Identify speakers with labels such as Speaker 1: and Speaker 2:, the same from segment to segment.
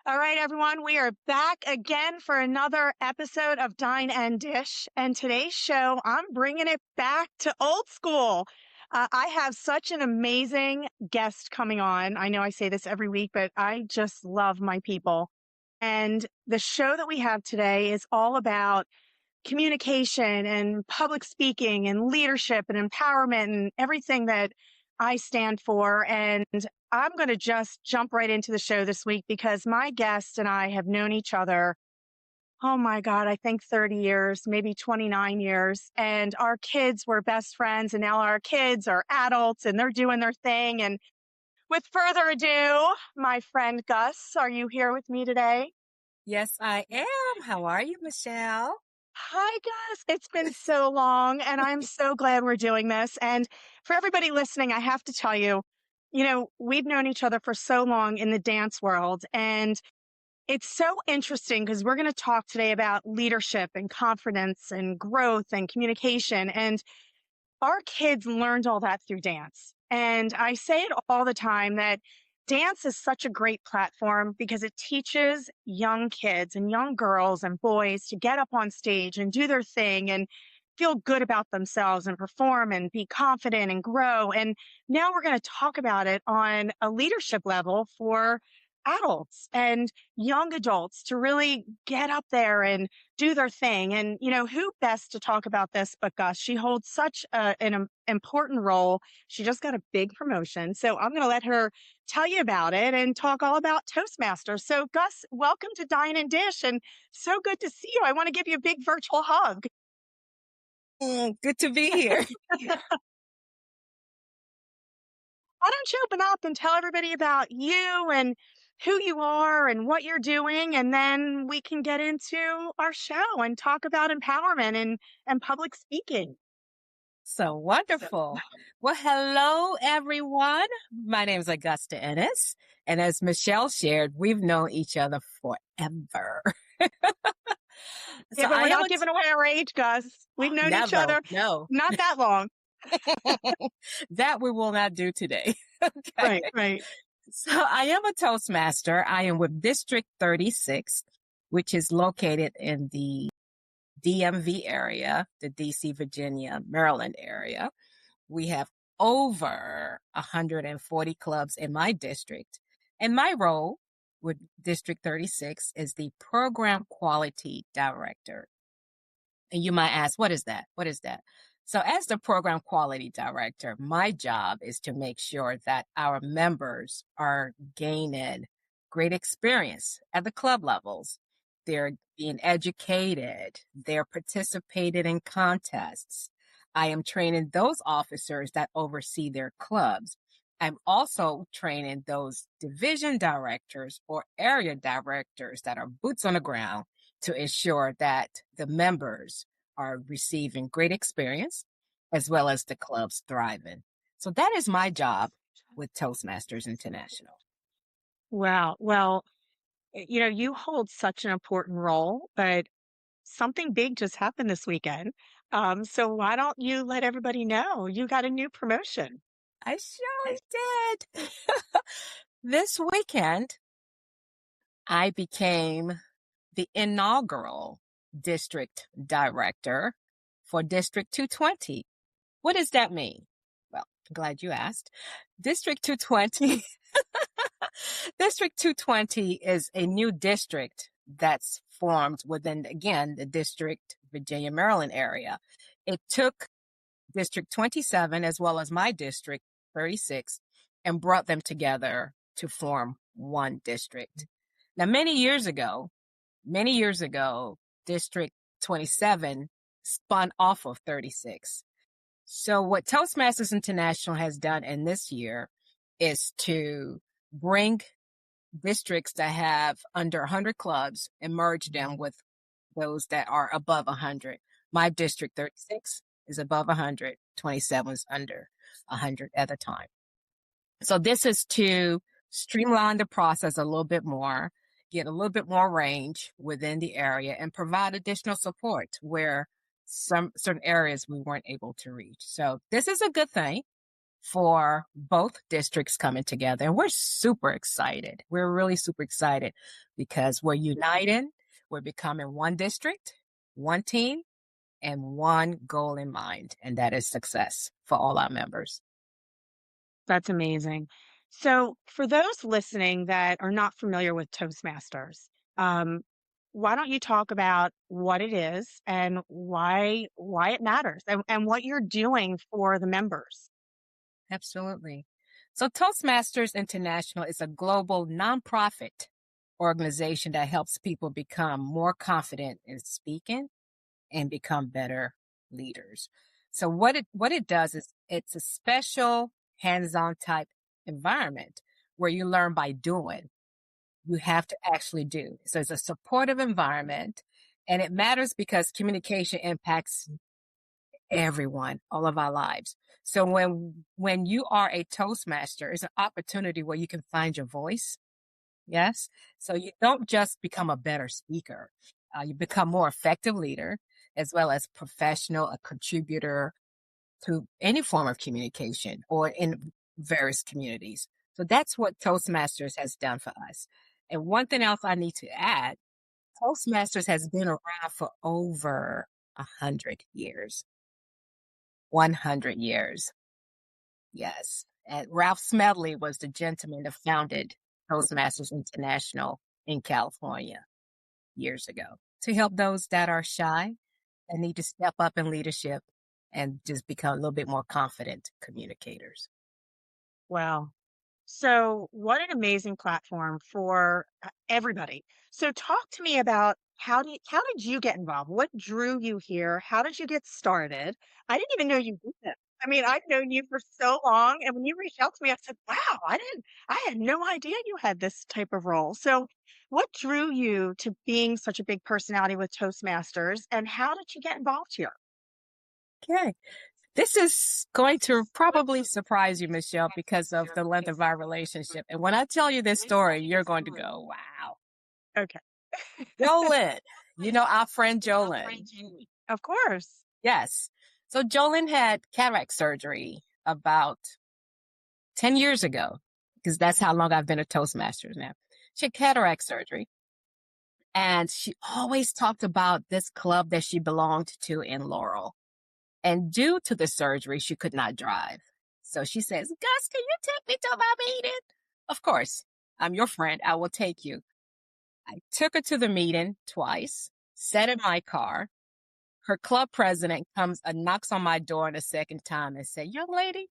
Speaker 1: All right, everyone, we are back again for another episode of Dine and Dish. And today's show, I'm bringing it back to old school. I have such an amazing guest coming on. I know I say this every week, but I just love my people. And the show that we have today is all about communication and public speaking and leadership and empowerment and everything that I stand for. And I'm going to just jump right into the show this week because my guest and I have known each other. Oh my God, I think 30 years, maybe 29 years. And our kids were best friends. And now our kids are adults and they're doing their thing. And with further ado, my friend Gus, are you here with me today?
Speaker 2: Yes, I am. How are you, Michelle?
Speaker 1: Hi, Gus. It's been so long, and I'm so glad we're doing this. And for everybody listening, I have to tell you, we've known each other for so long in the dance world, and it's so interesting because we're going to talk today about leadership and confidence and growth and communication. And our kids learned all that through dance. And I say it all the time that dance is such a great platform because it teaches young kids and young girls and boys to get up on stage and do their thing and feel good about themselves and perform and be confident and grow. And now we're going to talk about it on a leadership level for adults and young adults to really get up there and do their thing. And, who best to talk about this but Gus? She holds such an important role. She just got a big promotion. So I'm going to let her tell you about it and talk all about Toastmasters. So Gus, welcome to Dine and Dish and so good to see you. I want to give you a big virtual hug.
Speaker 2: Good to be here.
Speaker 1: Why don't you open up and tell everybody about you and who you are and what you're doing, and then we can get into our show and talk about empowerment and public speaking.
Speaker 2: So wonderful. Well, hello, everyone. My name is Augusta Inniss. And as Michelle shared, we've known each other forever.
Speaker 1: Yeah, but we're not giving away our age, Gus. We've known each other not that long.
Speaker 2: That we will not do today.
Speaker 1: Okay. Right.
Speaker 2: So I am a Toastmaster. I am with District 36, which is located in the DMV area, the DC, Virginia, Maryland area. We have over 140 clubs in my district. And my role with District 36 is the Program Quality Director. And you might ask, what is that? What is that? So as the Program Quality Director, my job is to make sure that our members are gaining great experience at the club levels. They're being educated. They're participating in contests. I am training those officers that oversee their clubs. I'm also training those division directors or area directors that are boots on the ground to ensure that the members are receiving great experience as well as the clubs thriving. So that is my job with Toastmasters International.
Speaker 1: Wow. Well, you hold such an important role, but something big just happened this weekend. So why don't you let everybody know you got a new promotion?
Speaker 2: I sure did. This weekend, I became the inaugural district director for District 220. What does that mean? Well, I'm glad you asked. District 220 District 220 is a new district that's formed within, again, the District Virginia, Maryland area. It took District 27 as well as my District 36 and brought them together to form one district. Now, many years ago, District 27 spun off of 36. So what Toastmasters International has done in this year is to bring districts that have under 100 clubs and merge them with those that are above 100. My District 36 is above 100, 27 is under 100 at the time. So this is to streamline the process a little bit more, get a little bit more range within the area, and provide additional support where some certain areas we weren't able to reach. So this is a good thing for both districts coming together. And we're super excited. We're really super excited because we're uniting, we're becoming one district, one team, and one goal in mind, and that is success for all our members.
Speaker 1: That's amazing. So, for those listening that are not familiar with Toastmasters, um, why don't you talk about what it is and why it matters and what you're doing for the members?
Speaker 2: Absolutely. So Toastmasters International is a global nonprofit organization that helps people become more confident in speaking and become better leaders. So what it does is it's a special hands-on type environment where you learn by doing. You have to actually do. So it's a supportive environment, and it matters because communication impacts everyone, all of our lives. So when you are a Toastmaster, it's an opportunity where you can find your voice. Yes. So you don't just become a better speaker. You become more effective leader as well as professional, a contributor to any form of communication or in various communities. So that's what Toastmasters has done for us. And one thing else I need to add, Toastmasters has been around for over 100 years. 100 years. Yes. And Ralph Smedley was the gentleman that founded Toastmasters International in California years ago to help those that are shy and need to step up in leadership and just become a little bit more confident communicators.
Speaker 1: Wow. So, what an amazing platform for everybody. So, talk to me about how did you get involved? What drew you here? How did you get started? I didn't even know you did this. I mean, I've known you for so long, and when you reached out to me, I said, "Wow, I had no idea you had this type of role." So, what drew you to being such a big personality with Toastmasters, and how did you get involved here?
Speaker 2: Okay. This is going to probably surprise you, Michelle, because of the length of our relationship. And when I tell you this story, you're going to go, wow.
Speaker 1: Okay.
Speaker 2: Jolyn, you know our friend Jolyn.
Speaker 1: Of course.
Speaker 2: Yes. So Jolyn had cataract surgery about 10 years ago, because that's how long I've been a Toastmasters now. She had cataract surgery. And she always talked about this club that she belonged to in Laurel. And due to the surgery, she could not drive. So she says, Gus, can you take me to my meeting? Of course. I'm your friend. I will take you. I took her to the meeting twice, sat in my car. Her club president comes and knocks on my door the second time and said, young lady,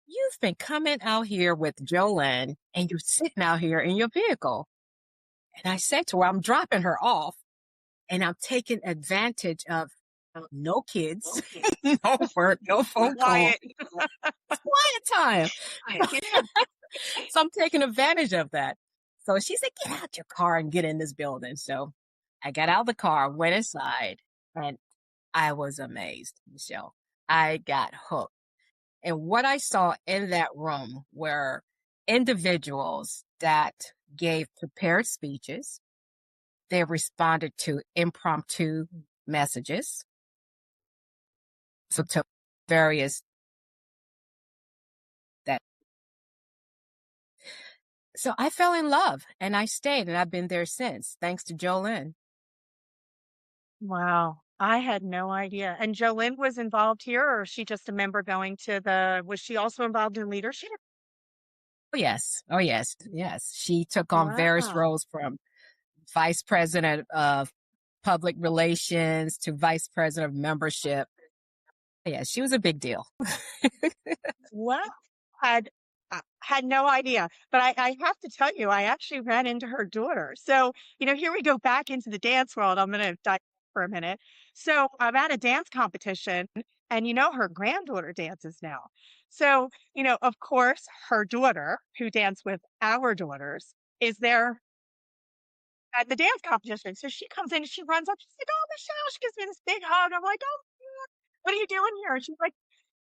Speaker 2: you've been coming out here with Jolene and you're sitting out here in your vehicle. And I said to her, I'm dropping her off and I'm taking advantage of no kids, no work, no phone call,
Speaker 1: Quiet.
Speaker 2: quiet time. So I'm taking advantage of that. So she said, get out your car and get in this building. So I got out of the car, went inside, and I was amazed, Michelle. I got hooked. And what I saw in that room were individuals that gave prepared speeches. They responded to impromptu messages. So to various that. So I fell in love and I stayed and I've been there since, thanks to Jolene.
Speaker 1: Wow. I had no idea. And Jolynn was involved here, or is she just a member going to was she also involved in leadership?
Speaker 2: Oh, yes. Oh, yes. Yes. She took on various
Speaker 1: Wow.
Speaker 2: roles from vice president of public relations to vice president of membership. Yeah, she was a big deal.
Speaker 1: Wow. Had had no idea. But I have to tell you, I actually ran into her daughter. So, here we go back into the dance world. I'm gonna dive for a minute. So I'm at a dance competition and her granddaughter dances now. So, of course, her daughter, who danced with our daughters, is there at the dance competition. So she comes in and she runs up. She's like, "Oh, Michelle," she gives me this big hug. I'm like, "Oh, what are you doing here?" And she's like,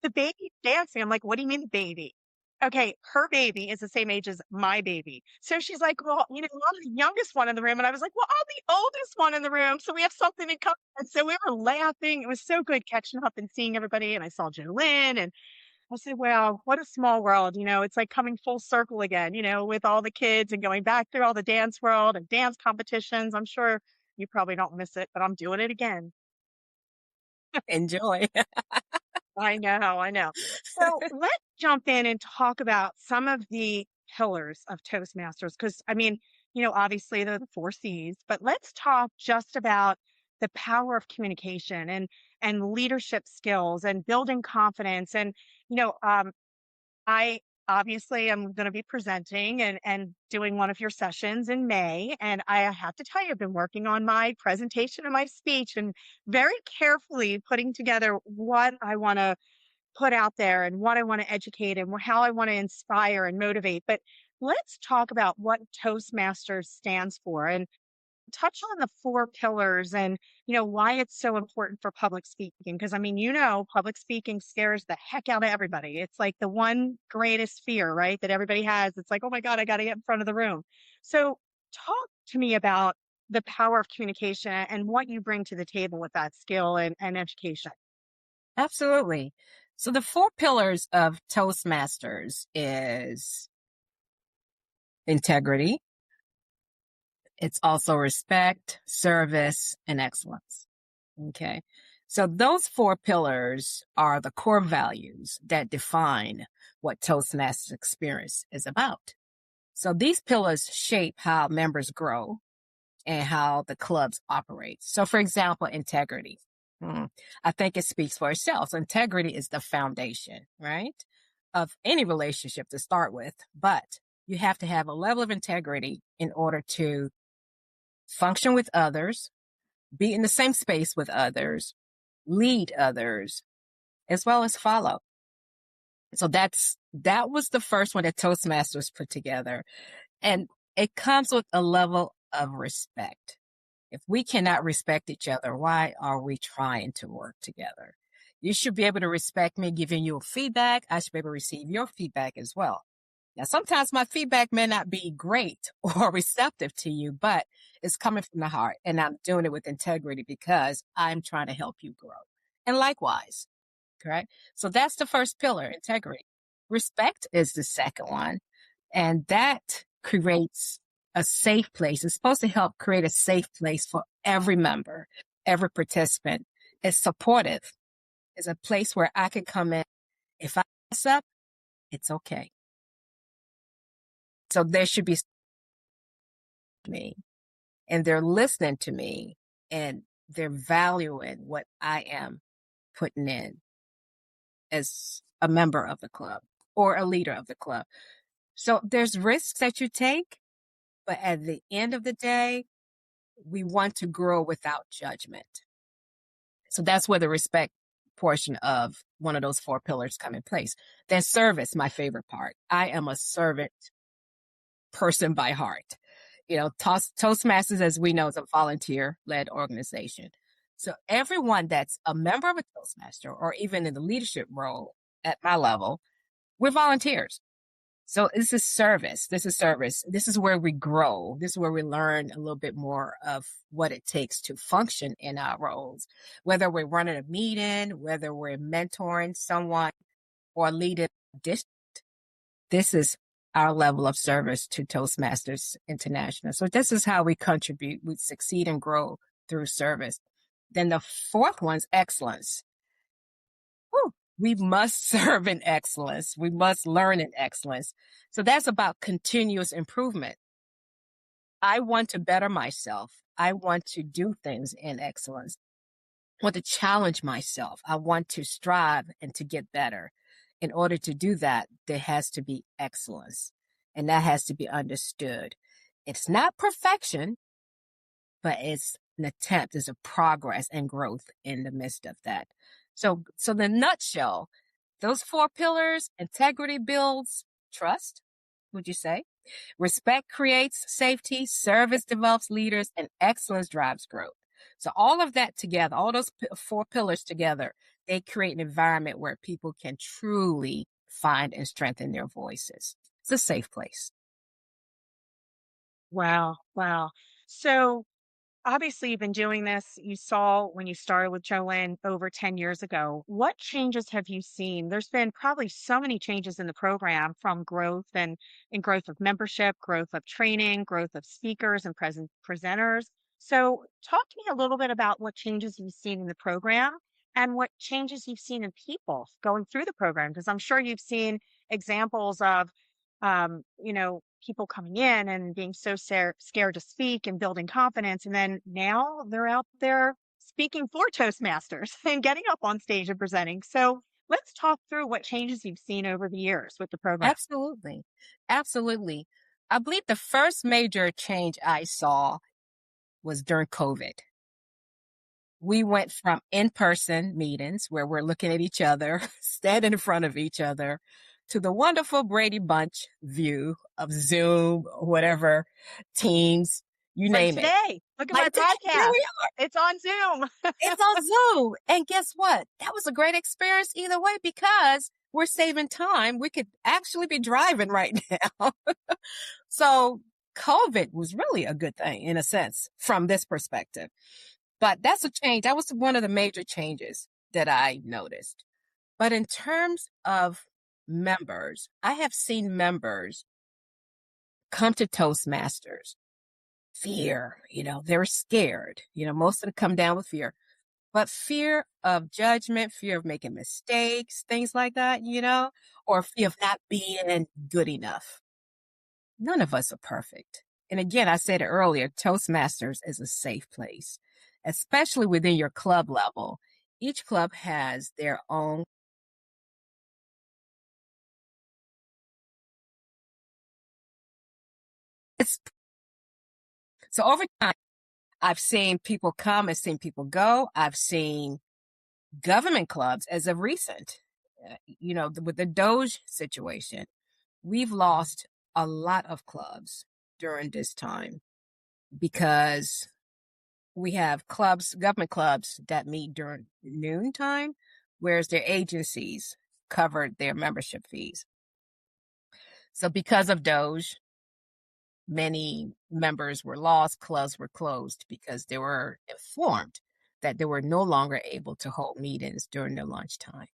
Speaker 1: "The baby's dancing." I'm like, "What do you mean the baby?" Okay, her baby is the same age as my baby. So she's like, "Well, I'm the youngest one in the room." And I was like, "Well, I'm the oldest one in the room. So we have something in common." And so we were laughing. It was so good catching up and seeing everybody. And I saw Jolynn. I said, wow, what a small world. It's like coming full circle again, with all the kids and going back through all the dance world and dance competitions. I'm sure you probably don't miss it, but I'm doing it again.
Speaker 2: Enjoy.
Speaker 1: I know, I know. So let's jump in and talk about some of the pillars of Toastmasters. Because, I mean, obviously they're the four C's, but let's talk just about the power of communication and leadership skills and building confidence. And, you know, um, I obviously am going to be presenting and doing one of your sessions in May. And I have to tell you, I've been working on my presentation and my speech and very carefully putting together what I want to put out there and what I want to educate and how I want to inspire and motivate. But let's talk about what Toastmasters stands for and touch on the four pillars and why it's so important for public speaking, because I mean, public speaking scares the heck out of everybody. It's like the one greatest fear, right, that everybody has. It's like, oh my god, I got to get in front of the room. So talk to me about the power of communication and what you bring to the table with that skill and education.
Speaker 2: Absolutely. So the four pillars of Toastmasters is integrity. It's also respect, service, and excellence. Okay. So those four pillars are the core values that define what Toastmasters experience is about. So these pillars shape how members grow and how the clubs operate. So for example, integrity. I think it speaks for itself. So integrity is the foundation, right, of any relationship to start with. But you have to have a level of integrity in order to function with others, be in the same space with others, lead others, as well as follow. So that was the first one that Toastmasters put together. And it comes with a level of respect. If we cannot respect each other, why are we trying to work together? You should be able to respect me giving you feedback. I should be able to receive your feedback as well. Now, sometimes my feedback may not be great or receptive to you, but it's coming from the heart and I'm doing it with integrity because I'm trying to help you grow. And likewise, correct? So that's the first pillar, integrity. Respect is the second one. And that creates a safe place. It's supposed to help create a safe place for every member, every participant. It's supportive. It's a place where I can come in. If I mess up, it's okay. So there should be me and they're listening to me and they're valuing what I am putting in as a member of the club or a leader of the club. So there's risks that you take, but at the end of the day, we want to grow without judgment. So that's where the respect portion of one of those four pillars come in place. Then service, my favorite part. I am a servant person by heart. Toastmasters, as we know, is a volunteer-led organization. So everyone that's a member of a Toastmaster or even in the leadership role at my level, we're volunteers. So this is service. This is service. This is where we grow. This is where we learn a little bit more of what it takes to function in our roles, whether we're running a meeting, whether we're mentoring someone or leading a district. This is our level of service to Toastmasters International. So this is how we contribute, we succeed and grow through service. Then the fourth one's excellence. Whew. We must serve in excellence. We must learn in excellence. So that's about continuous improvement. I want to better myself. I want to do things in excellence. I want to challenge myself. I want to strive and to get better. In order to do that, there has to be excellence, and that has to be understood. It's not perfection, but it's an attempt, it's a progress and growth in the midst of that. So the nutshell, those four pillars: integrity builds trust, would you say? Respect creates safety, service develops leaders, and excellence drives growth. So all of that together, all those four pillars together, they create an environment where people can truly find and strengthen their voices. It's a safe place.
Speaker 1: Wow, wow. So obviously you've been doing this. You saw when you started with Jolyn over 10 years ago. What changes have you seen? There's been probably so many changes in the program from growth and growth of membership, growth of training, growth of speakers and presenters. So talk to me a little bit about what changes you've seen in the program and what changes you've seen in people going through the program, because I'm sure you've seen examples of people coming in and being so scared to speak and building confidence. And then now they're out there speaking for Toastmasters and getting up on stage and presenting. So let's talk through what changes you've seen over the years with the program.
Speaker 2: Absolutely. Absolutely. I believe the first major change I saw was during COVID. We went from in-person meetings where we're looking at each other, standing in front of each other, to the wonderful Brady Bunch view of Zoom, whatever, Teams, you
Speaker 1: Like
Speaker 2: name it.
Speaker 1: today, look at my
Speaker 2: Like here
Speaker 1: podcast.
Speaker 2: we
Speaker 1: It's on Zoom.
Speaker 2: It's on Zoom. And guess what? That was a great experience either way because we're saving time. We could actually be driving right now. So COVID was really a good thing in a sense from this perspective. But that's a change. That was one of the major changes that I noticed. But in terms of members, I have seen members come to Toastmasters, fear, they're scared. Most of them come down with fear, but fear of judgment, fear of making mistakes, things like that, or fear of not being good enough. None of us are perfect. And again, I said it earlier, Toastmasters is a safe place, especially within your club level. Each club has their own. So over time, I've seen people come, I've seen people go. I've seen government clubs as of recent, with the Doge situation, we've lost a lot of clubs during this time because we have government clubs that meet during noontime, whereas their agencies covered their membership fees. So because of Doge, many members were lost, clubs were closed because they were informed that they were no longer able to hold meetings during their lunchtime.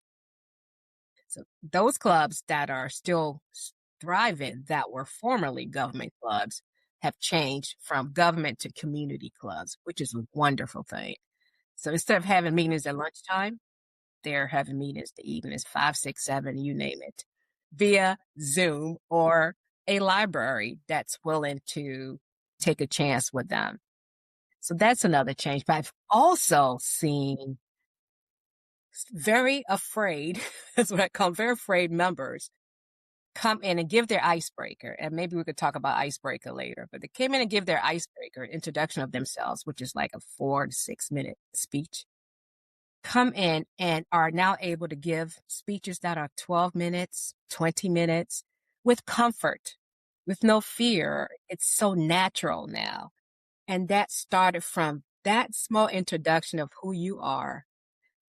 Speaker 2: So those clubs that are still thriving, that were formerly government clubs, have changed from government to community clubs, which is a wonderful thing. So instead of having meetings at lunchtime, they're having meetings the evenings, 5, 6, 7, you name it, via Zoom or a library that's willing to take a chance with them. So that's another change. But I've also seen very afraid, that's what I call very afraid members come in and give their icebreaker. And maybe we could talk about icebreaker later, but they came in and give their icebreaker, introduction of themselves, which is like a 4 to 6 minute speech. Come in and are now able to give speeches that are 12 minutes, 20 minutes with comfort, with no fear. It's so natural now. And that started from that small introduction of who you are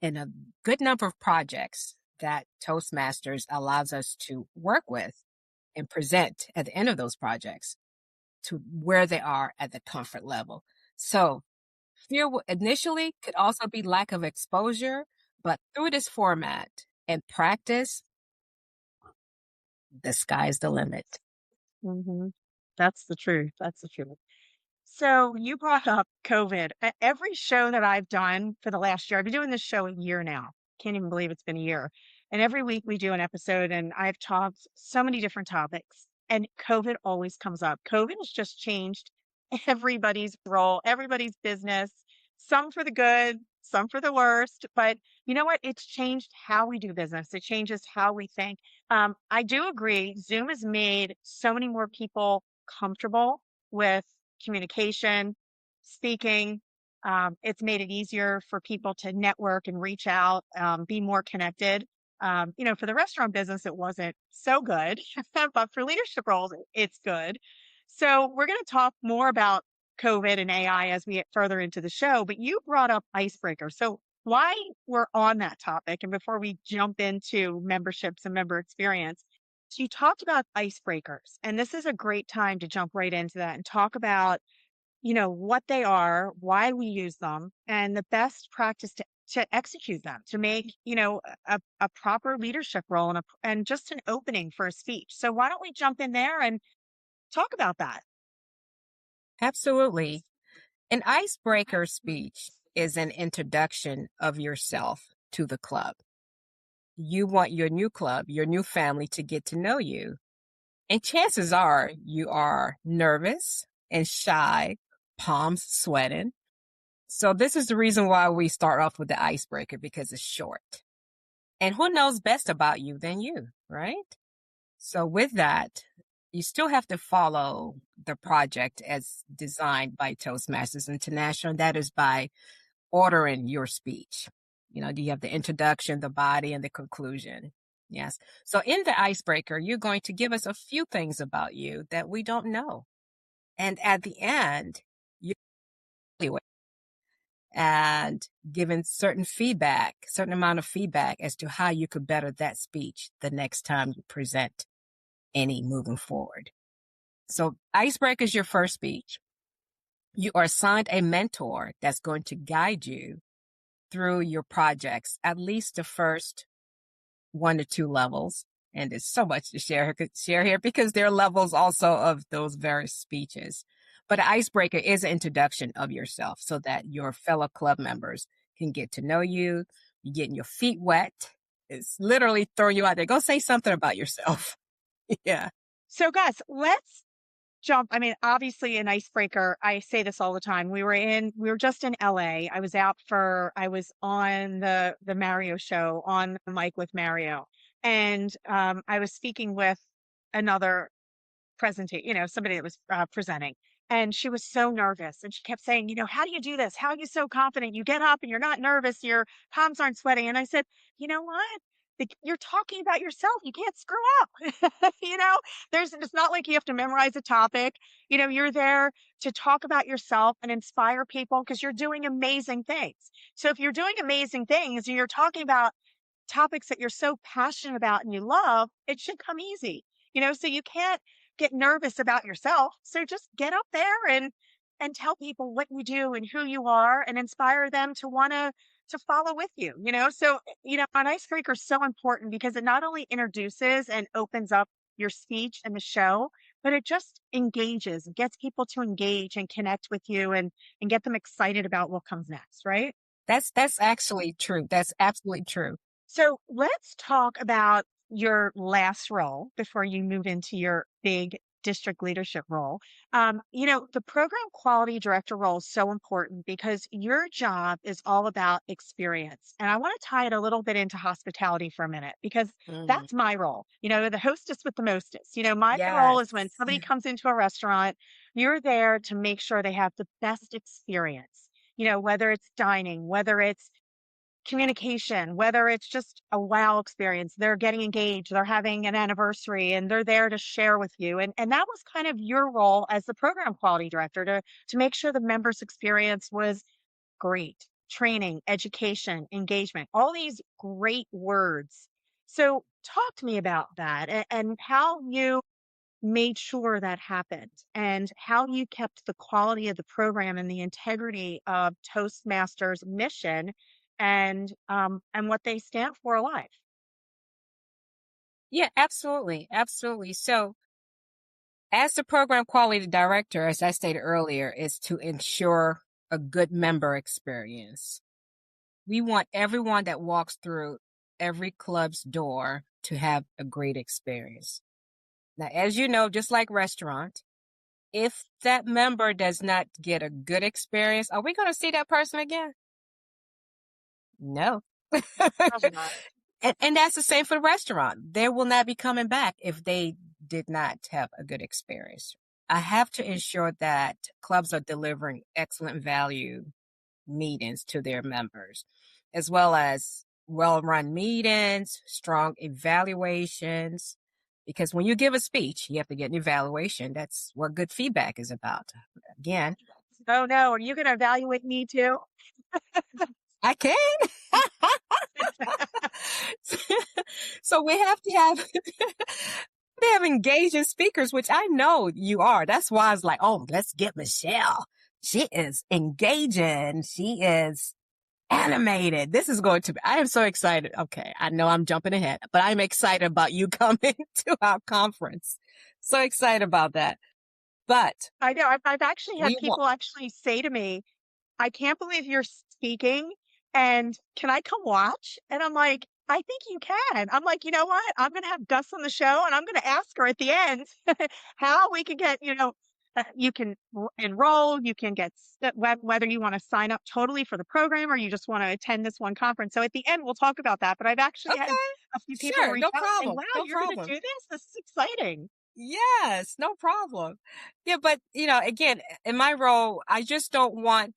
Speaker 2: and a good number of projects that Toastmasters allows us to work with and present at the end of those projects to where they are at the comfort level. So fear initially could also be lack of exposure, but through this format and practice, the sky's the limit.
Speaker 1: hmm That's the truth. That's the truth. So you brought up COVID. Every show that I've done for the last year, I've been doing this show a year now. Can't even believe it's been a year. And every week we do an episode, and I've talked so many different topics, and COVID always comes up. COVID has just changed everybody's role, everybody's business, some for the good, some for the worst. But you know what? It's changed how we do business. It changes how we think. I do agree. Zoom has made so many more people comfortable with communication, speaking. It's made it easier for people to network and reach out, be more connected. For the restaurant business, it wasn't so good, but for leadership roles, it's good. So we're going to talk more about COVID and AI as we get further into the show, but you brought up icebreaker. So why we're on that topic, and before we jump into memberships and member experience, so you talked about icebreakers, and this is a great time to jump right into that and talk about what they are, why we use them, and the best practice to execute them, to make, a proper leadership role and just an opening for a speech. So why don't we jump in there and talk about that?
Speaker 2: Absolutely. An icebreaker speech is an introduction of yourself to the club. You want your new club, your new family to get to know you. And chances are you are nervous and shy, palms sweating. So this is the reason why we start off with the icebreaker, because it's short. And who knows best about you than you, right? So with that, you still have to follow the project as designed by Toastmasters International. That is by ordering your speech. Do you have the introduction, the body, and the conclusion? Yes. So in the icebreaker, you're going to give us a few things about you that we don't know. And at the end, you and given certain amount of feedback as to how you could better that speech the next time you present any moving forward. So icebreaker is your first speech. You are assigned a mentor that's going to guide you through your projects, at least the first 1 to 2 levels. And there's so much to share here because there are levels also of those various speeches. But an icebreaker is an introduction of yourself so that your fellow club members can get to know you. You're getting your feet wet. It's literally throwing you out there. Go say something about yourself. Yeah.
Speaker 1: So guys, let's jump. I mean, obviously an icebreaker. I say this all the time. We were just in LA. I was on the Mario show on the mic with Mario. And I was speaking with another somebody that was presenting. And she was so nervous. And she kept saying, how do you do this? How are you so confident? You get up and you're not nervous. Your palms aren't sweating. And I said, you know what? You're talking about yourself. You can't screw up. It's not like you have to memorize a topic. You're there to talk about yourself and inspire people because you're doing amazing things. So if you're doing amazing things and you're talking about topics that you're so passionate about and you love, it should come easy. So you can't get nervous about yourself. So just get up there and tell people what you do and who you are and inspire them to want to follow with you. So an icebreaker is so important because it not only introduces and opens up your speech and the show, but it just engages, gets people to engage and connect with you and get them excited about what comes next, right?
Speaker 2: That's actually true. That's absolutely true.
Speaker 1: So let's talk about your last role before you move into your big district leadership role. The program quality director role is so important because your job is all about experience. And I want to tie it a little bit into hospitality for a minute because
Speaker 2: Mm,
Speaker 1: that's my role. The hostess with the mostest. My role
Speaker 2: yes.
Speaker 1: is when somebody comes into a restaurant, you're there to make sure they have the best experience. Whether it's dining, whether it's communication, whether it's just a wow experience, they're getting engaged, they're having an anniversary, and they're there to share with you. And that was kind of your role as the program quality director to make sure the members' experience was great. Training, education, engagement, all these great words. So talk to me about that and how you made sure that happened and how you kept the quality of the program and the integrity of Toastmasters mission and what they stand for alive.
Speaker 2: Yeah, absolutely. Absolutely. So as the program quality director, as I stated earlier, is to ensure a good member experience. We want everyone that walks through every club's door to have a great experience. Now, as you know, just like restaurant, if that member does not get a good experience, are we going to see that person again? No.
Speaker 1: Probably not.
Speaker 2: And that's the same for the restaurant. They will not be coming back if they did not have a good experience. I have to ensure that clubs are delivering excellent value meetings to their members, as well as well-run meetings, strong evaluations. Because when you give a speech, you have to get an evaluation. That's what good feedback is about. Again,
Speaker 1: Oh no, are you going to evaluate me too?
Speaker 2: I can. So we have to have they have engaging speakers, which I know you are. That's why I was like, oh, let's get Michelle she is engaging. She is animated. This is going to be, I am so excited. Okay. I know I'm jumping ahead, but I'm excited about you coming to our conference. So excited about that. But
Speaker 1: I know. I've actually had
Speaker 2: we want,
Speaker 1: people actually say to me, I can't believe you're speaking and can I come watch? And I'm like, I think you can. I'm like, you know what? I'm going to have Gus on the show and I'm going to ask her at the end how we can get, you can enroll, you can get whether you want to sign up totally for the program or you just want to attend this one conference. So at the end, we'll talk about that. But I've actually had
Speaker 2: okay,
Speaker 1: a few people
Speaker 2: sure.
Speaker 1: reach
Speaker 2: No
Speaker 1: out and say,
Speaker 2: problem.
Speaker 1: wow,
Speaker 2: No
Speaker 1: you're going to
Speaker 2: problem.
Speaker 1: do this? This is exciting.
Speaker 2: Yes, no problem. Yeah, but again, in my role, I just don't want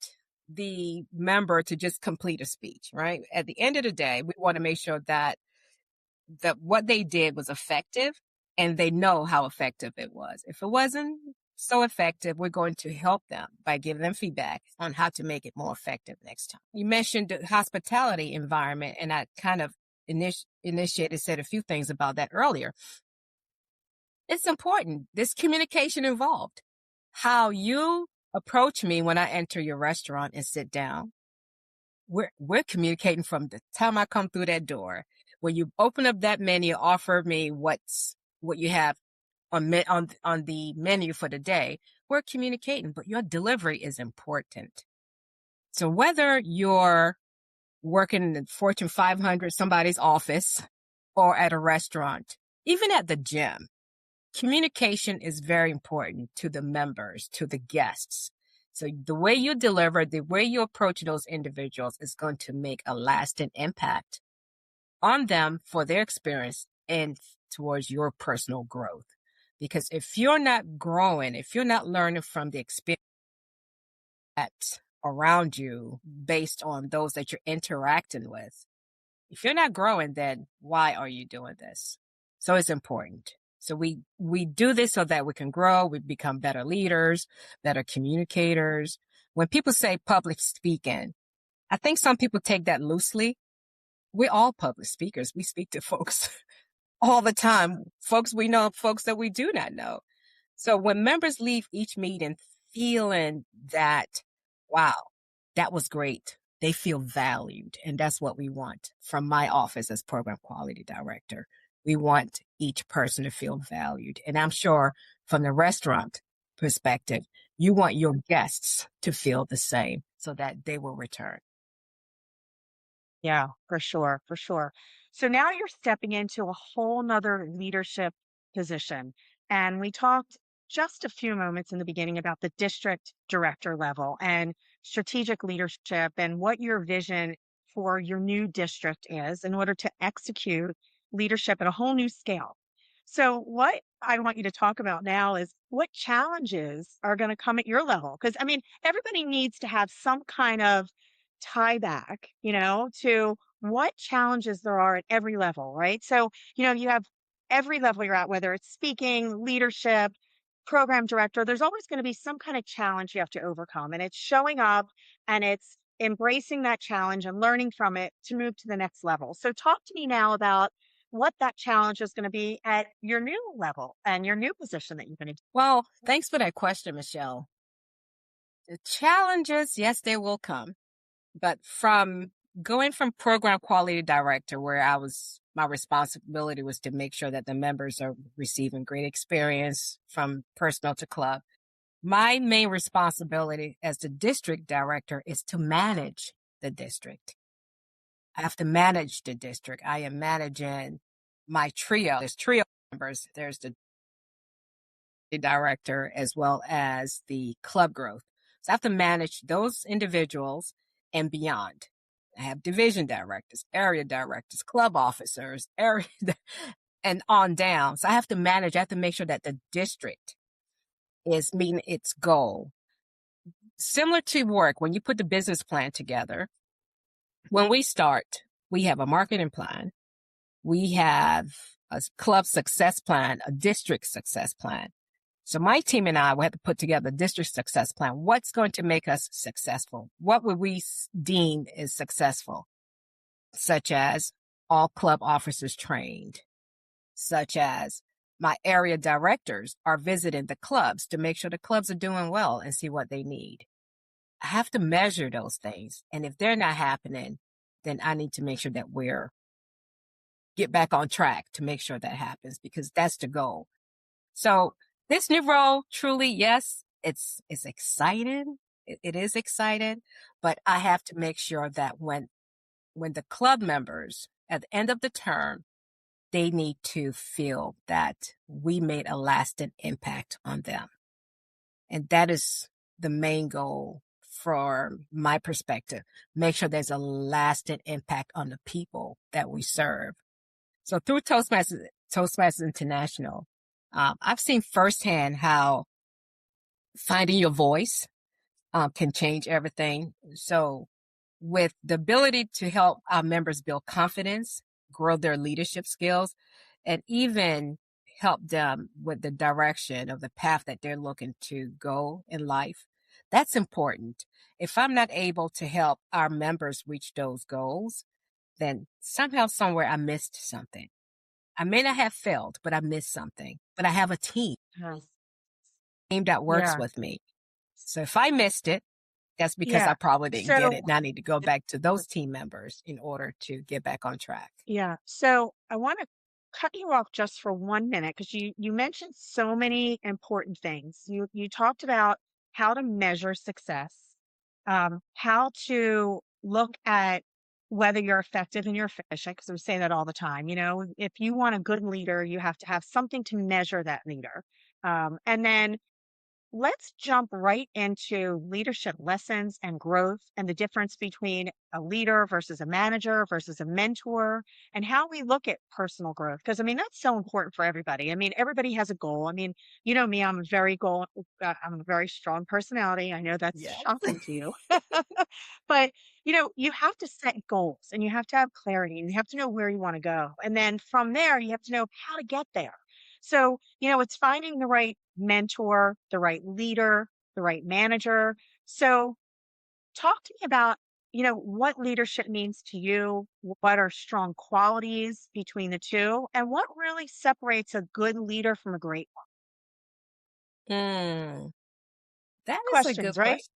Speaker 2: the member to just complete a speech, right? At the end of the day, we want to make sure that what they did was effective and they know how effective it was. If it wasn't so effective, we're going to help them by giving them feedback on how to make it more effective next time. You mentioned the hospitality environment, and I kind of said a few things about that earlier. It's important. There's communication involved. How you approach me when I enter your restaurant and sit down. We're communicating from the time I come through that door. When you open up that menu, offer me what you have on the menu for the day. We're communicating, but your delivery is important. So whether you're working in the Fortune 500, somebody's office, or at a restaurant, even at the gym, communication is very important to the members, to the guests. So the way you deliver, the way you approach those individuals is going to make a lasting impact on them for their experience and towards your personal growth. Because if you're not growing, if you're not learning from the experience around you based on those that you're interacting with, if you're not growing, then why are you doing this? So it's important. So we do this so that we can grow, we become better leaders, better communicators. When people say public speaking, I think some people take that loosely. We're all public speakers. We speak to folks all the time. Folks we know, folks that we do not know. So when members leave each meeting feeling that, wow, that was great, they feel valued. And that's what we want from my office as program quality director. We want each person to feel valued. And I'm sure from the restaurant perspective, you want your guests to feel the same so that they will return.
Speaker 1: Yeah, for sure, for sure. So now you're stepping into a whole nother leadership position. And we talked just a few moments in the beginning about the district director level and strategic leadership and what your vision for your new district is in order to execute leadership at a whole new scale. So, what I want you to talk about now is what challenges are going to come at your level? Because, I mean, everybody needs to have some kind of tie back, to what challenges there are at every level, right? So, you have every level you're at, whether it's speaking, leadership, program director, there's always going to be some kind of challenge you have to overcome. And it's showing up and it's embracing that challenge and learning from it to move to the next level. So, talk to me now about what that challenge is going to be at your new level and your new position that you're going to do.
Speaker 2: Well, thanks for that question, Michelle. The challenges, yes, they will come. But from going from program quality director, where my responsibility was to make sure that the members are receiving great experience from personal to club. My main responsibility as the district director is to manage the district. I have to manage the district. I am managing my trio. There's trio members. There's the director as well as the club growth. So I have to manage those individuals and beyond. I have division directors, area directors, club officers, area and on down. So I have to make sure that the district is meeting its goal. Similar to work, when you put the business plan together, when we start, we have a marketing plan. We have a club success plan, a district success plan. So my team and I will have to put together a district success plan. What's going to make us successful? What would we deem as successful? Such as all club officers trained, such as my area directors are visiting the clubs to make sure the clubs are doing well and see what they need. I have to measure those things. And if they're not happening, then I need to make sure that we're get back on track to make sure that happens, because that's the goal. So this new role, truly, yes, it's exciting. It is exciting, but I have to make sure that when the club members at the end of the term, they need to feel that we made a lasting impact on them. And that is the main goal from my perspective. Make sure there's a lasting impact on the people that we serve. So through Toastmasters International, I've seen firsthand how finding your voice can change everything. So with the ability to help our members build confidence, grow their leadership skills, and even help them with the direction of the path that they're looking to go in life, that's important. If I'm not able to help our members reach those goals, then somehow, somewhere, I missed something. I may not have failed, but I missed something. But I have a
Speaker 1: Yes.
Speaker 2: team that works
Speaker 1: Yeah.
Speaker 2: with me. So if I missed it, that's because I
Speaker 1: Yeah.
Speaker 2: probably didn't get
Speaker 1: So
Speaker 2: it. And I need to go back to those team members in order to get back on track.
Speaker 1: yeah. So I want to cut you off just for 1 minute because you mentioned so many important things. You talked about how to measure success, how to look at whether you're effective and you're efficient, because we say that all the time. You know, if you want a good leader, you have to have something to measure that leader. And then let's jump right into leadership lessons and growth and the difference between a leader versus a manager versus a mentor and how we look at personal growth. Because I mean, that's so important for everybody. I mean, everybody has a goal. I mean, you know me, I'm a very strong personality. I know that's
Speaker 2: Yes.
Speaker 1: shocking to you. But you know, you have to set goals and you have to have clarity and you have to know where you want to go. And then from there, you have to know how to get there. So, you know, it's finding the right mentor, the right leader, the right manager. So, talk to me about, you know, what leadership means to you. What are strong qualities between the two? And what really separates a good leader from a great one?
Speaker 2: Mm, that is a
Speaker 1: Questions,
Speaker 2: good
Speaker 1: right?
Speaker 2: question.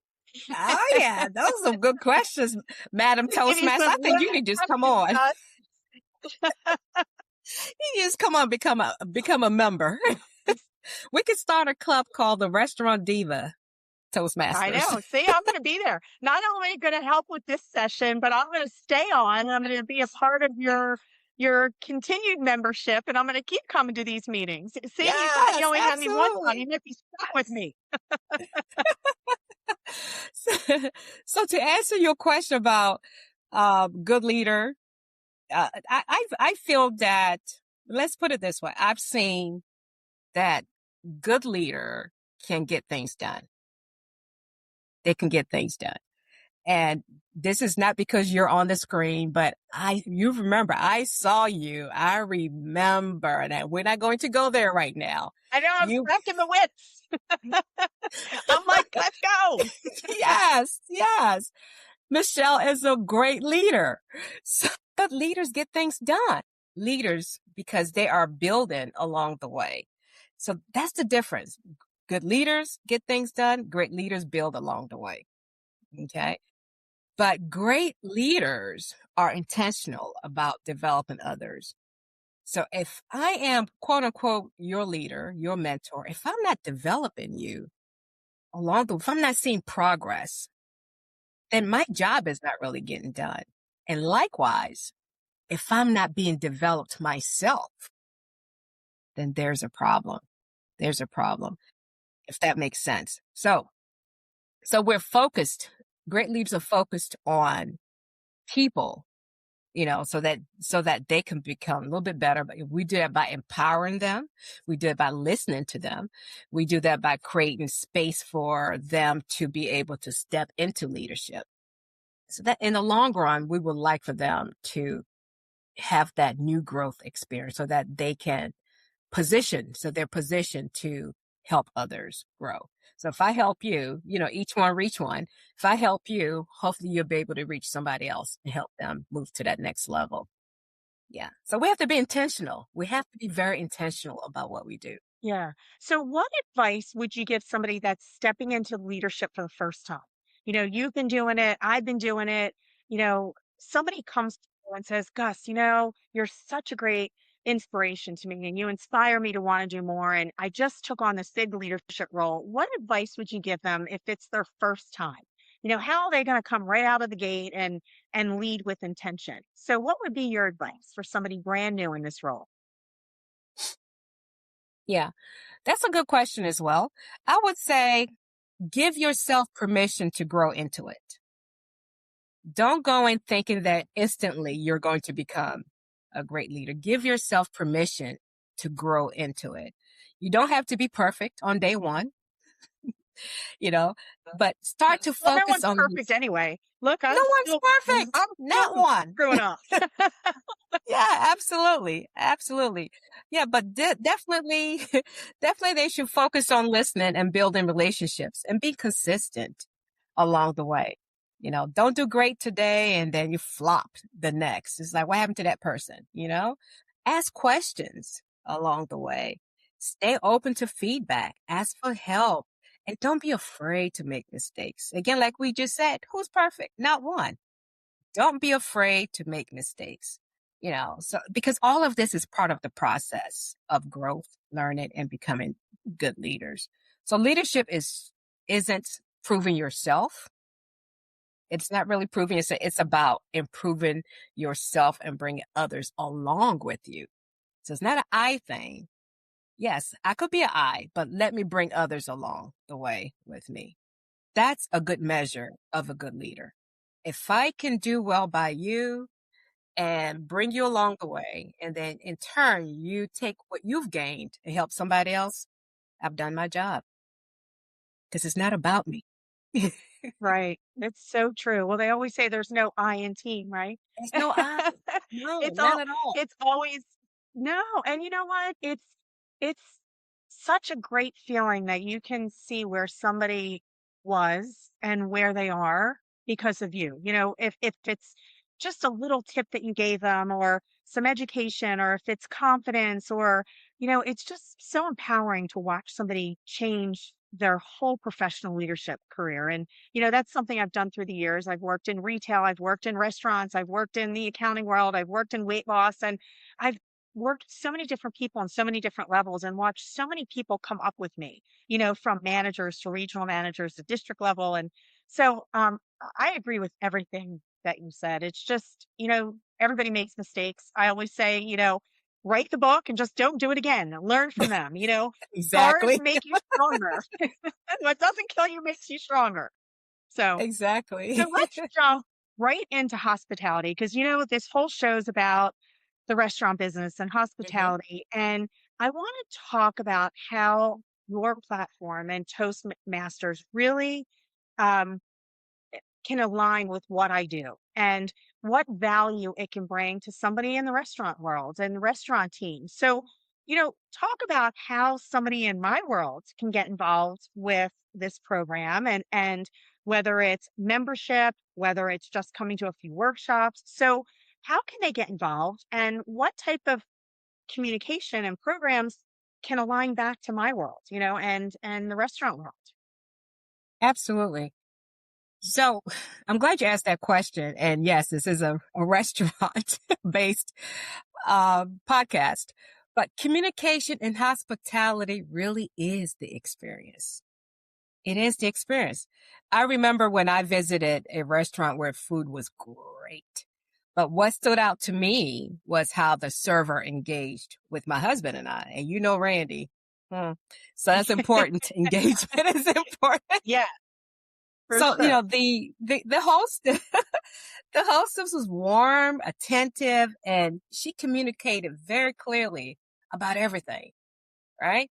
Speaker 2: Oh, yeah. Those are some good questions, Madam
Speaker 1: Give you
Speaker 2: Toastmaster.
Speaker 1: some
Speaker 2: I think you need to just come on. You just come on, become a member. We could start a club called the Restaurant Diva
Speaker 1: I
Speaker 2: Toastmasters.
Speaker 1: know. See, I'm going to be there. Not only going to help with this session, but I'm going to stay on. I'm going to be a part of your continued membership, and I'm going to keep coming to these meetings. See, you thought you
Speaker 2: Yes,
Speaker 1: only had me one time.
Speaker 2: absolutely.
Speaker 1: You might be stuck with me.
Speaker 2: So to answer your question about good leader, I feel that, let's put it this way. I've seen that good leader can get things done. They can get things done. And this is not because you're on the screen, but you remember, I saw you. I remember that we're not going to go there right now.
Speaker 1: I know I'm
Speaker 2: You,
Speaker 1: cracking the whips. I'm like, let's go.
Speaker 2: yes, yes. Michelle is a great leader. So, but leaders get things done. Leaders, because they are building along the way. So that's the difference. Good leaders get things done. Great leaders build along the way. Okay. But great leaders are intentional about developing others. So if I am, quote unquote, your leader, your mentor, if I'm not developing you if I'm not seeing progress, then my job is not really getting done. And likewise, if I'm not being developed myself, then there's a problem. There's a problem, if that makes sense. So we're focused, great leaders are focused on people, so that they can become a little bit better. But we do that by empowering them. We do it by listening to them. We do that by creating space for them to be able to step into leadership. So that in the long run, we would like for them to have that new growth experience so that they can they're positioned to help others grow. So if I help you, each one reach one. If I help you, hopefully you'll be able to reach somebody else and help them move to that next level. Yeah. So we have to be intentional. We have to be very intentional about what we do.
Speaker 1: Yeah. So what advice would you give somebody that's stepping into leadership for the first time? you've been doing it, I've been doing it. Somebody comes to you and says, Gus, you're such a great inspiration to me and you inspire me to want to do more. And I just took on this big leadership role. What advice would you give them if it's their first time? How are they going to come right out of the gate and lead with intention? So what would be your advice for somebody brand new in this role?
Speaker 2: Yeah, that's a good question as well. I would say give yourself permission to grow into it. Don't go in thinking that instantly you're going to become a great leader. Give yourself permission to grow into it. You don't have to be perfect on day one, you know, but start to
Speaker 1: Well, no
Speaker 2: focus
Speaker 1: one's
Speaker 2: on
Speaker 1: perfect anyway. Look,
Speaker 2: no one's perfect,
Speaker 1: I'm
Speaker 2: not
Speaker 1: still
Speaker 2: one.
Speaker 1: screwing up.
Speaker 2: Yeah, absolutely. Absolutely. Yeah, but definitely, definitely they should focus on listening and building relationships and be consistent along the way. Don't do great today and then you flop the next. It's like, what happened to that person? Ask questions along the way. Stay open to feedback. Ask for help. And don't be afraid to make mistakes. Again, like we just said, who's perfect? Not one. Don't be afraid to make mistakes. So because all of this is part of the process of growth, learning, and becoming good leaders. So leadership isn't proving yourself. It's not really proving yourself. It's about improving yourself and bringing others along with you. So it's not an I thing. Yes, I could be an I, but let me bring others along the way with me. That's a good measure of a good leader. If I can do well by you and bring you along the way, and then in turn, you take what you've gained and help somebody else, I've done my job because it's not about me. There's
Speaker 1: Right. It's so true. Well, they always say there's no I in team, right?
Speaker 2: no I. No,
Speaker 1: It's
Speaker 2: not
Speaker 1: all
Speaker 2: at all.
Speaker 1: it's always no. And you know what? It's such a great feeling that you can see where somebody was and where they are because of you. If it's just a little tip that you gave them or some education or if it's confidence or it's just so empowering to watch somebody change their whole professional leadership career. And that's something I've done through the years. I've worked in retail, I've worked in restaurants, I've worked in the accounting world, I've worked in weight loss, and I've worked with so many different people on so many different levels and watched so many people come up with me, from managers to regional managers to district level. And so I agree with everything that you said. It's just, everybody makes mistakes. I always say, write the book and just don't do it again. Learn from them. Scars
Speaker 2: Exactly.
Speaker 1: make you stronger. What doesn't kill you makes you stronger. So,
Speaker 2: Exactly.
Speaker 1: so let's jump right into hospitality because, this whole show's about the restaurant business and
Speaker 2: Mhm.
Speaker 1: hospitality. And I want to talk about how your platform and Toastmasters really um, can align with what I do and what value it can bring to somebody in the restaurant world and the restaurant team. So, talk about how somebody in my world can get involved with this program and whether it's membership, whether it's just coming to a few workshops. So, how can they get involved and what type of communication and programs can align back to my world, and the restaurant world?
Speaker 2: Absolutely. So I'm glad you asked that question. And yes, this is a restaurant based podcast, but communication and hospitality really is the experience. It is the experience. I remember when I visited a restaurant where food was great, but what stood out to me was how the server engaged with my husband and I. And Randy. Hmm. So that's important. Engagement is important.
Speaker 1: Yeah, for
Speaker 2: So,
Speaker 1: sure.
Speaker 2: the host, the hostess was warm, attentive, and she communicated very clearly about everything, right?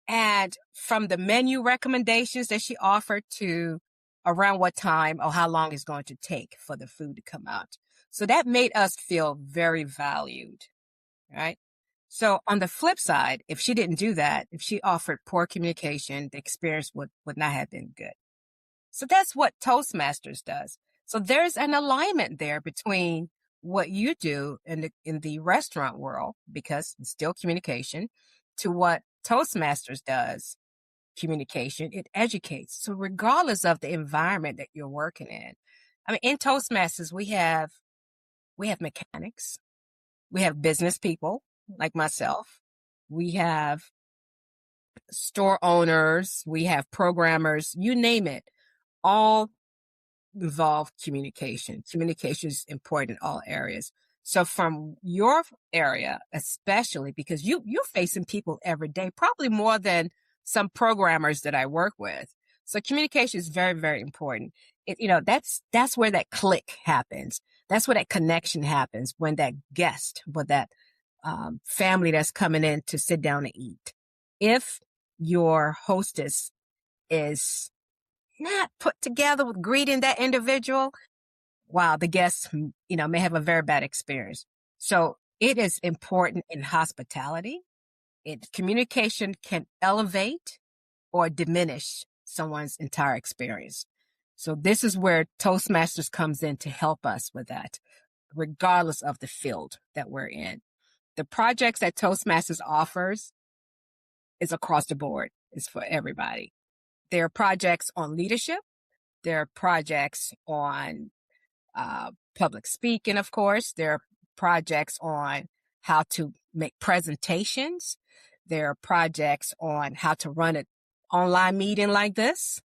Speaker 2: And from the menu recommendations that she offered to around what time or how long it's going to take for the food to come out. So that made us feel very valued, right? So on the flip side, if she didn't do that, if she offered poor communication, the experience would not have been good. So that's what Toastmasters does. So there's an alignment there between what you do in the restaurant world, because it's still communication, to what Toastmasters does communication, it educates. So regardless of the environment that you're working in, I mean, in Toastmasters, we have mechanics, we have business people like myself, we have store owners, we have programmers, you name it, all involve communication. Communication is important in all areas. So from your area, especially because you're facing people every day, probably more than some programmers that I work with. So communication is very, very important. That's where that click happens. That's where that connection happens when that guest, with that family that's coming in to sit down and eat. If your hostess is not put together with greeting that individual, wow, the guests, may have a very bad experience. So it is important in hospitality. Communication can elevate or diminish someone's entire experience. So this is where Toastmasters comes in to help us with that, regardless of the field that we're in. The projects that Toastmasters offers is across the board. It's for everybody. There are projects on leadership. There are projects on public speaking, of course. There are projects on how to make presentations. There are projects on how to run an online meeting like this.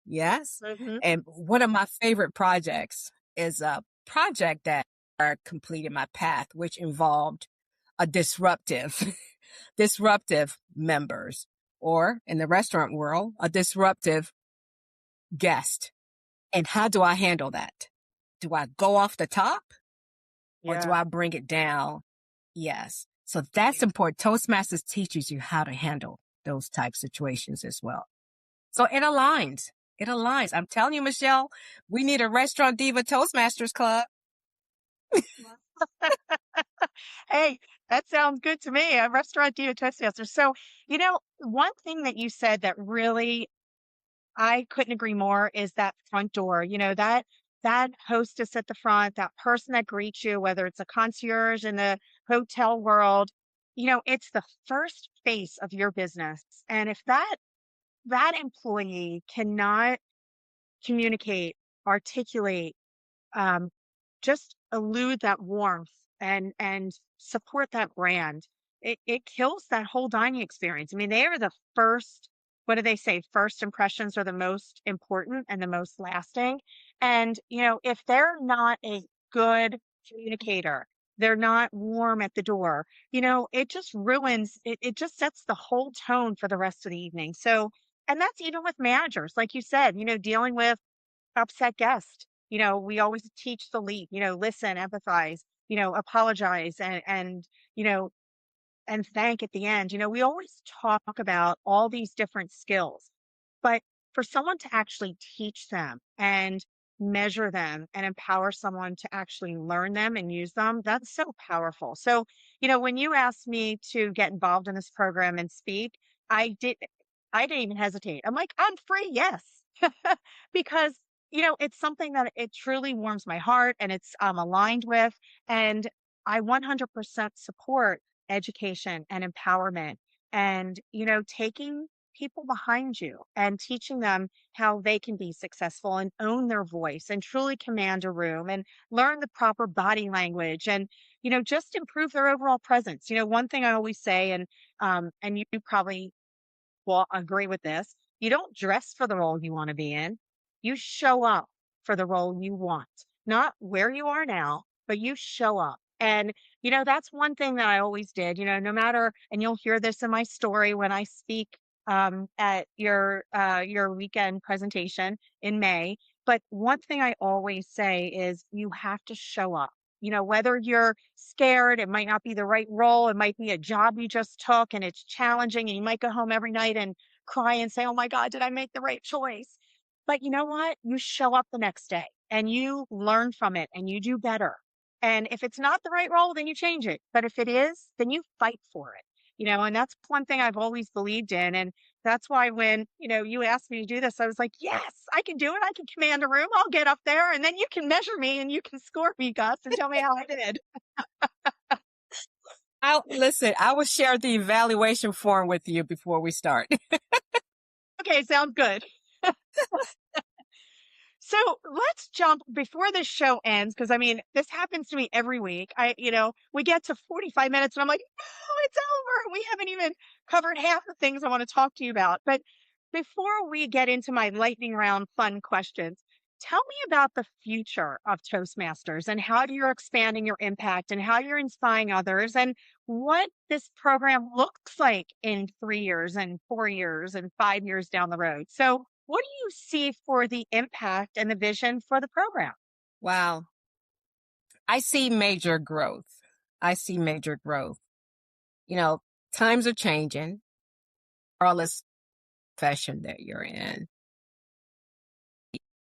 Speaker 2: Yes.
Speaker 1: Mm-hmm.
Speaker 2: And one of my favorite projects is a project that I completed in my path, which involved a disruptive members, or in the restaurant world, a disruptive guest. And how do I handle that? Do I go off the top or do
Speaker 1: Yeah.
Speaker 2: I bring it down? Yes. So that's important. Toastmasters teaches you how to handle those type situations as well. So it aligns. It aligns. I'm telling you, Michelle, we need a Restaurant Diva Toastmasters Club.
Speaker 1: Hey, that sounds good to me. A restaurant diva Toastmaster. So, one thing that you said that really I couldn't agree more is that front door. That hostess at the front, that person that greets you, whether it's a concierge in the hotel world, it's the first face of your business. And if that employee cannot communicate, articulate, um, just elude that warmth and support that brand. It kills that whole dining experience. I mean, they are the first, what do they say? First impressions are the most important and the most lasting. And, if they're not a good communicator, they're not warm at the door, it just ruins it just sets the whole tone for the rest of the evening. So, and that's even with managers, like you said, dealing with upset guest. We always teach the lead, listen, empathize, apologize you know, and thank at the end. We always talk about all these different skills, but for someone to actually teach them and measure them and empower someone to actually learn them and use them, that's so powerful. So, when you asked me to get involved in this program and speak, I did I didn't even hesitate. I'm like, I'm free, yes. Because, it's something that it truly warms my heart and it's aligned with. And I 100% support education and empowerment and, taking people behind you and teaching them how they can be successful and own their voice and truly command a room and learn the proper body language and, just improve their overall presence. One thing I always say, and you probably will agree with this. You don't dress for the role you want to be in. You show up for the role you want, not where you are now, but you show up. And, that's one thing that I always did, no matter, and you'll hear this in my story when I speak at your weekend presentation in May. But one thing I always say is you have to show up. Whether you're scared, it might not be the right role, it might be a job you just took and it's challenging, and you might go home every night and cry and say, "Oh my God, did I make the right choice?" But you know what? You show up the next day and you learn from it and you do better. And if it's not the right role, then you change it. But if it is, then you fight for it. And that's one thing I've always believed in. And that's why when, you asked me to do this, I was like, yes, I can do it. I can command a room. I'll get up there and then you can measure me and you can score me, Gus, and tell me how I did.
Speaker 2: Listen, I will share the evaluation form with you before we start.
Speaker 1: Okay, sounds good. So let's jump before this show ends, because I mean, this happens to me every week. We get to 45 minutes and I'm like, oh, it's over. We haven't even covered half the things I want to talk to you about. But before we get into my lightning round fun questions, tell me about the future of Toastmasters and how you're expanding your impact and how you're inspiring others and what this program looks like in 3 years and 4 years and 5 years down the road. So, what do you see for the impact and the vision for the program?
Speaker 2: Wow. I see major growth. I see major growth. You know, times are changing, regardless profession that you're in.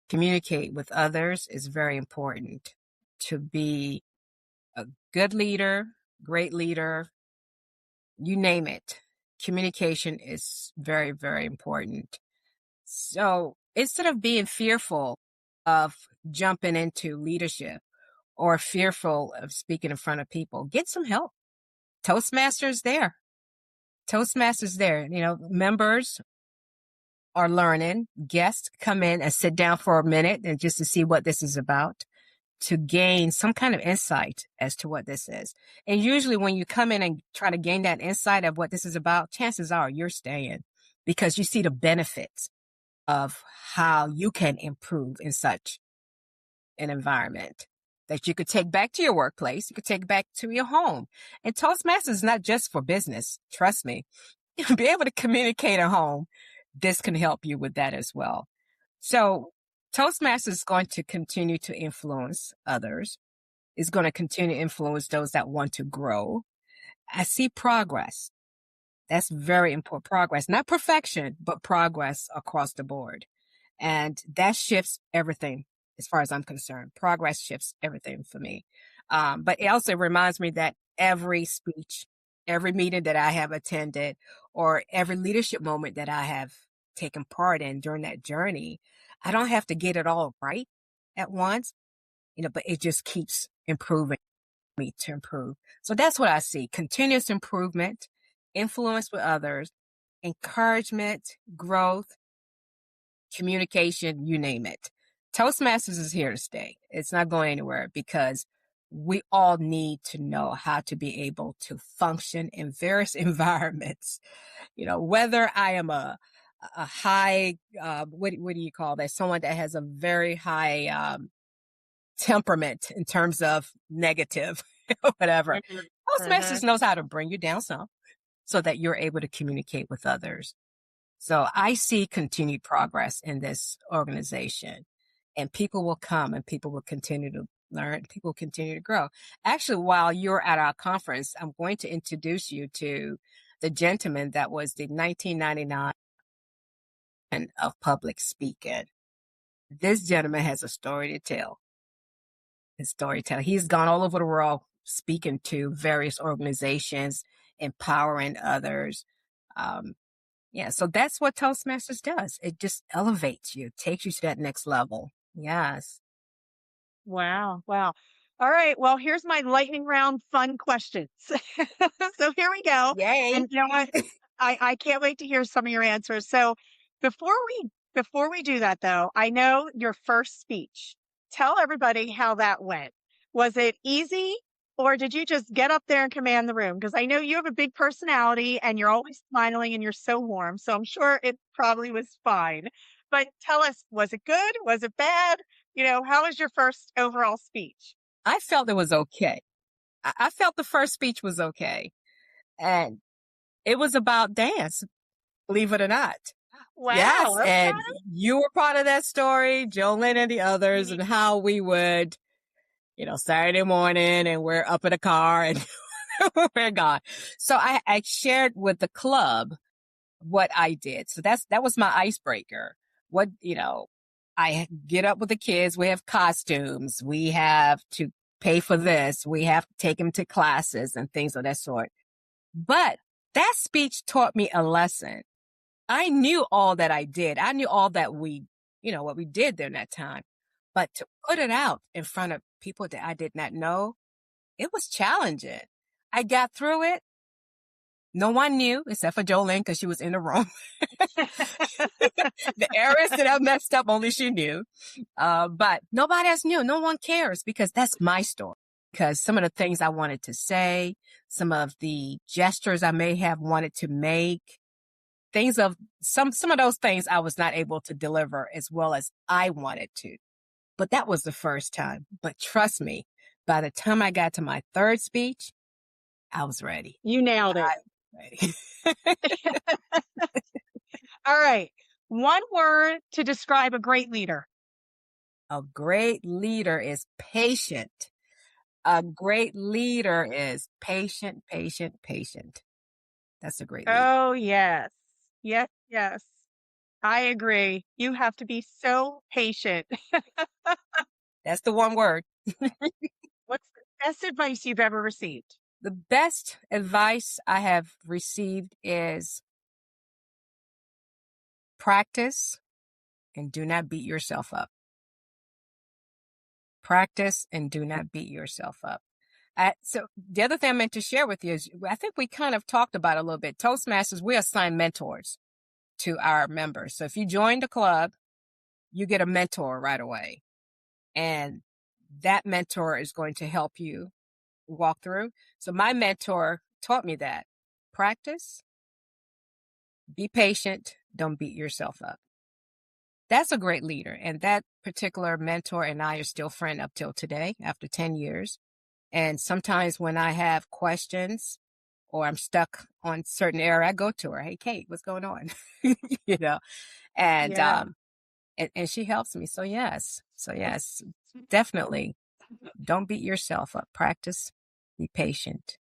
Speaker 2: Communicate with others is very important. To be a good leader, great leader, you name it. Communication is very, very important. So instead of being fearful of jumping into leadership or fearful of speaking in front of people, get some help. Toastmasters there. Toastmasters there. Members are learning. Guests come in and sit down for a minute and just to see what this is about, to gain some kind of insight as to what this is. And usually when you come in and try to gain that insight of what this is about, chances are you're staying because you see the benefits of how you can improve in such an environment that you could take back to your workplace. You could take back to your home. And Toastmasters is not just for business. Trust me. You'll be able to communicate at home. This can help you with that as well. So Toastmasters is going to continue to influence others. Is going to continue to influence those that want to grow. I see progress. That's very important. Progress, not perfection, but progress across the board. And that shifts everything as far as I'm concerned. Progress shifts everything for me. But it also reminds me that every speech, every meeting that I have attended, or every leadership moment that I have taken part in during that journey, I don't have to get it all right at once, but it just keeps improving me to improve. So that's what I see. Continuous improvement, influence with others, encouragement, growth, communication, you name it. Toastmasters is here to stay. It's not going anywhere because we all need to know how to be able to function in various environments. Whether I am a high, what do you call that? Someone that has a very high temperament in terms of negative, whatever.
Speaker 1: Mhm,
Speaker 2: Toastmasters knows how to bring you down some so that you're able to communicate with others. So I see continued progress in this organization, and people will come and people will continue to learn. People will continue to grow. Actually, while you're at our conference, I'm going to introduce you to the gentleman that was the 1999 of public speaking. This gentleman has a story to tell. His storyteller. He's gone all over the world speaking to various organizations, empowering others. Yeah, so that's what Toastmasters does. It just elevates you, takes you to that next level. Yes.
Speaker 1: wow. Wow. All right. Well, here's my lightning round fun questions. So here we go.
Speaker 2: Yay.
Speaker 1: And you know what? I can't wait to hear some of your answers. So before we do that though, I know your first speech. Tell everybody how that went. Was it easy or did you just get up there and command the room? Because I know you have a big personality and you're always smiling and you're so warm. So I'm sure it probably was fine. But tell us, was it good? Was it bad? How was your first overall speech?
Speaker 2: I felt it was okay. I felt the first speech was okay. And it was about dance, believe it or not.
Speaker 1: Wow.
Speaker 2: Yes. And
Speaker 1: Okay.
Speaker 2: you were part of that story, Jolene and the others, and how we would, Saturday morning and we're up in a car and we're gone. So I shared with the club what I did. So that was my icebreaker. I get up with the kids. We have costumes. We have to pay for this. We have to take them to classes and things of that sort. But that speech taught me a lesson. I knew all that I did. I knew all that what we did during that time. But to put it out in front of people that I did not know, it was challenging. I got through it. No one knew except for Jolene because she was in the room. The areas that I messed up, only she knew. But nobody else knew. No one cares because that's my story. Because some of the things I wanted to say, some of the gestures I may have wanted to make, things of some of those things I was not able to deliver as well as I wanted to. But that was the first time. But trust me, by the time I got to my third speech, I was ready.
Speaker 1: You nailed it.
Speaker 2: Ready.
Speaker 1: All right. One word to describe a great leader.
Speaker 2: A great leader is patient. A great leader is patient, patient, patient. That's a great leader.
Speaker 1: Oh, yes. Yes, yes. I agree. You have to be so patient.
Speaker 2: That's the one word.
Speaker 1: What's the best advice you've ever received?
Speaker 2: The best advice I have received is practice and do not beat yourself up. Practice and do not beat yourself up. So the other thing I meant to share with you is I think we kind of talked about it a little bit. Toastmasters, we assign mentors to our members. So if you join the club, you get a mentor right away. And that mentor is going to help you walk through. So my mentor taught me that. Practice, be patient, don't beat yourself up. That's a great leader. And that particular mentor and I are still friends up till today after 10 years. And sometimes when I have questions or I'm stuck on certain area, I go to her. Hey, Kate, what's going on? you know, and,
Speaker 1: Yeah.
Speaker 2: um, and she helps me. So yes, definitely don't beat yourself up. Practice, be patient.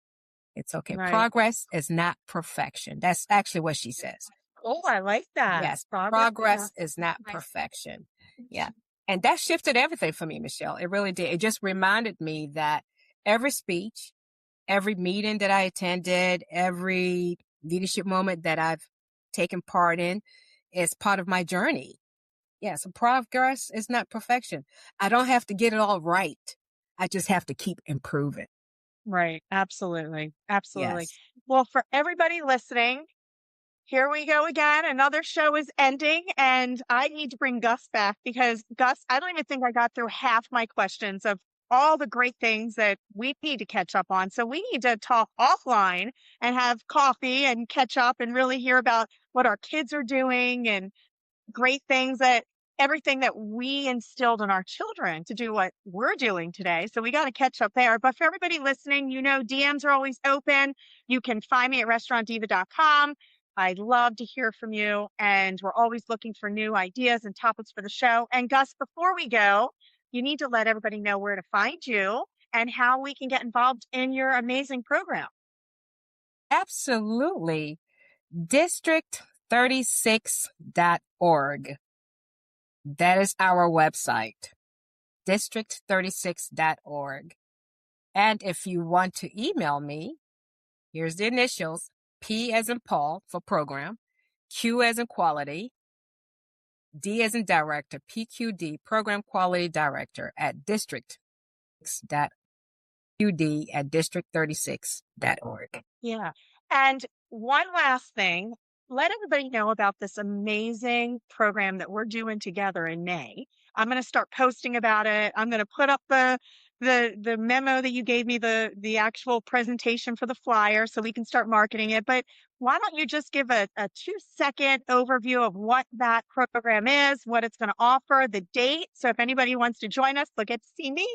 Speaker 2: It's okay.
Speaker 1: Right.
Speaker 2: Progress is not perfection. That's actually what she says.
Speaker 1: Oh, I like that.
Speaker 2: Yes,
Speaker 1: Progress is
Speaker 2: progress
Speaker 1: not
Speaker 2: is not
Speaker 1: nice.
Speaker 2: perfection. Yeah. And that shifted everything for me, Michelle. It really did. It just reminded me that every speech, every meeting that I attended, every leadership moment that I've taken part in is part of my journey. Yeah, so progress is not perfection. I don't have to get it all right. I just have to keep improving.
Speaker 1: Right. Absolutely. Absolutely.
Speaker 2: Yes.
Speaker 1: Well, for everybody listening, here we go again. Another show is ending, and I need to bring Gus back because Gus, I don't even think I got through half my questions of all the great things that we need to catch up on. So we need to talk offline and have coffee and catch up and really hear about what our kids are doing and great things that everything that we instilled in our children to do what we're doing today. So we got to catch up there. But for everybody listening, DMs are always open. You can find me at restaurantdiva.com. I'd love to hear from you. And we're always looking for new ideas and topics for the show. And Gus, before we go, you need to let everybody know where to find you and how we can get involved in your amazing program.
Speaker 2: Absolutely. District36.org. That is our website, district36.org. And if you want to email me, here's the initials, P as in Paul for program, Q as in quality, D as in director, PQD, program quality director at district36.org.
Speaker 1: Yeah. And one last thing, let everybody know about this amazing program that we're doing together in May. I'm going to start posting about it. I'm going to put up the memo that you gave me, the actual presentation for the flyer so we can start marketing it. But why don't you just give a 2-second overview of what that program is, what it's going to offer, the date. So if anybody wants to join us, they'll get to see me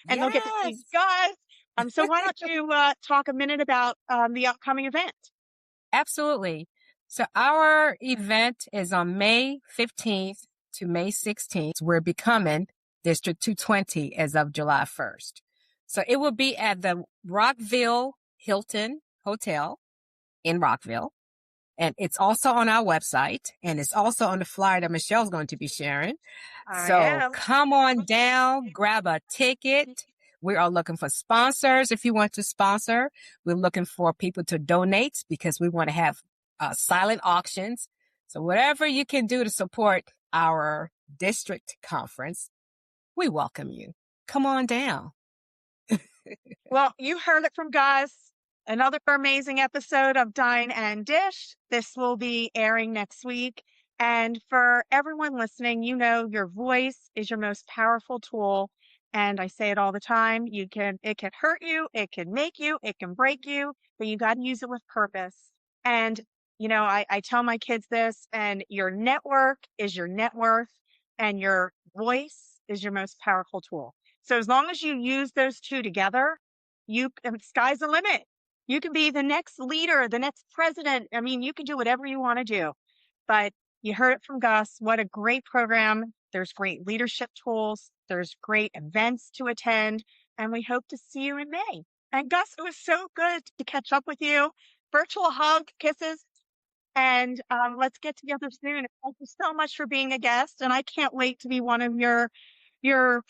Speaker 1: and they'll get to see
Speaker 2: Yes.
Speaker 1: Gus. So why don't you talk a minute about the upcoming event?
Speaker 2: Absolutely. So our event is on May 15th to May 16th. We're becoming District 220 as of July 1st. So it will be at the Rockville Hilton Hotel in Rockville. And it's also on our website, and it's also on the flyer that Michelle's going to be sharing.
Speaker 1: I
Speaker 2: So
Speaker 1: am.
Speaker 2: come on down, grab a ticket. We are looking for sponsors if you want to sponsor. We're looking for people to donate because we want to have silent auctions. So whatever you can do to support our district conference, we welcome you. Come on down.
Speaker 1: Well, you heard it from Gus. another amazing episode of Dine and Dish. This will be airing next week. And for everyone listening, you know your voice is your most powerful tool. And I say it all the time. It can hurt you, it can make you, it can break you, but you got to use it with purpose. And, I tell my kids this, and your network is your net worth, and your voice is your most powerful tool. So as long as you use those two together, sky's the limit. You can be the next leader, the next president. I mean, you can do whatever you want to do. But you heard it from Gus. What a great program. There's great leadership tools. There's great events to attend. And we hope to see you in May. And Gus, it was so good to catch up with you. Virtual hug, kisses, and let's get together soon. Thank you so much for being a guest. And I can't wait to be one of your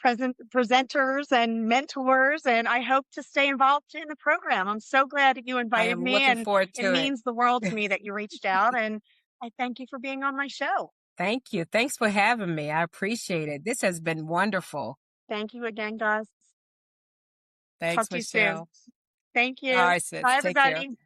Speaker 1: presenters and mentors, and I hope to stay involved in the program. I'm so glad that you
Speaker 2: I
Speaker 1: invited
Speaker 2: am
Speaker 1: me,
Speaker 2: looking
Speaker 1: and
Speaker 2: forward
Speaker 1: it
Speaker 2: to it.
Speaker 1: means the world to me that you reached out, and I thank you for being on my show.
Speaker 2: Thank you. Thanks for having me. I appreciate it. This has been wonderful.
Speaker 1: Thank you again, guys. Talk
Speaker 2: Thanks,
Speaker 1: to you soon.
Speaker 2: Michelle.
Speaker 1: Thank
Speaker 2: All
Speaker 1: you.
Speaker 2: right, sis.
Speaker 1: Bye,
Speaker 2: Take care.
Speaker 1: everybody.